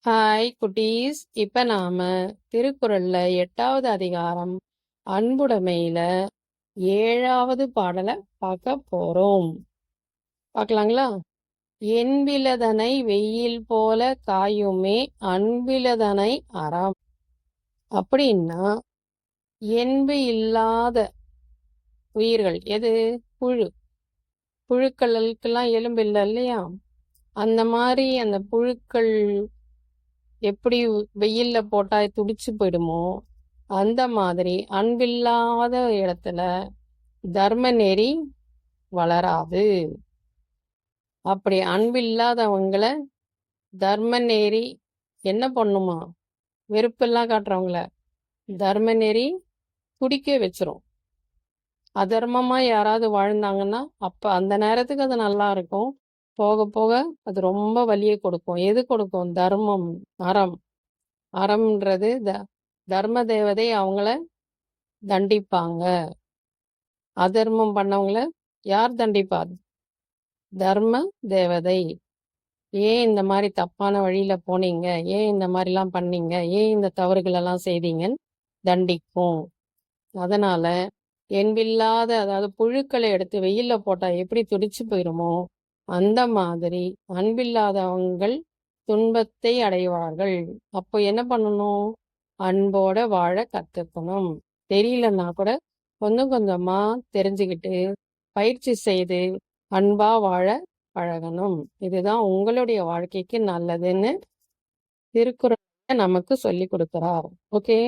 Hi குட்டீஸ். இப்ப நாம திருக்குறள்ல 8வது அதிகாரம் அன்புடைமையில 7வது பாடலை பார்க்க போறோம். பார்க்கலாங்களா? என்பிலதனை வெயில் போல காயுமே அன்பிலதனை அறம். அப்படின்னா என்பு இல்லாத உயிர்கள் எது? புழுக்களுக்கெல்லாம் எலும்பு இல்லை இல்லையா? அந்த மாதிரி அந்த புழுக்கள் எப்படி வெயில்ல போட்டா துடிச்சு போயிடுமோ, அந்த மாதிரி அன்பில்லாத இடத்துல தர்ம நெறி வளராது. அப்படி அன்பில்லாதவங்கள தர்ம நெறி என்ன பண்ணுமா? வெறுப்பெல்லாம் காட்டுறவங்கள தர்ம நெறி துடிக்க வச்சிரும். அதர்மமா யாராவது வாழ்ந்தாங்கன்னா அப்ப அந்த நேரத்துக்கு அது நல்லா இருக்கும். போக போக அது ரொம்ப வலியை கொடுக்கும். எது கொடுக்கும்? தர்மம், அறம். அறம்ன்றது தர்ம தேவதை அவங்கள தண்டிப்பாங்க. அதர்மம் பண்ணவங்கள யார் தண்டிப்பா? தர்ம தேவதை. ஏன் இந்த மாதிரி தப்பான வழியில போனீங்க, ஏன் இந்த மாதிரிலாம் பண்ணீங்க, ஏன் இந்த தவறுகள் எல்லாம் செய்தீங்கன்னு தண்டிக்கும். அதனால என்பில்லாத, அதாவது புழுக்களை எடுத்து வெயில்ல போட்டா எப்படி துடிச்சு போயிருமோ அந்த மாதிரி அன்பில்லாதவங்கள் துன்பத்தை அடைவார்கள். அப்போ என்ன பண்ணணும்? அன்போட வாழ கத்துக்கணும். தெரியலன்னா கூட கொஞ்சம் கொஞ்சமா தெரிஞ்சுக்கிட்டு பயிற்சி செய்து அன்பா வாழ பழகணும். இதுதான் உங்களுடைய வாழ்க்கைக்கு நல்லதுன்னு திருக்குறள் நமக்கு சொல்லி கொடுக்கிறார். ஓகே.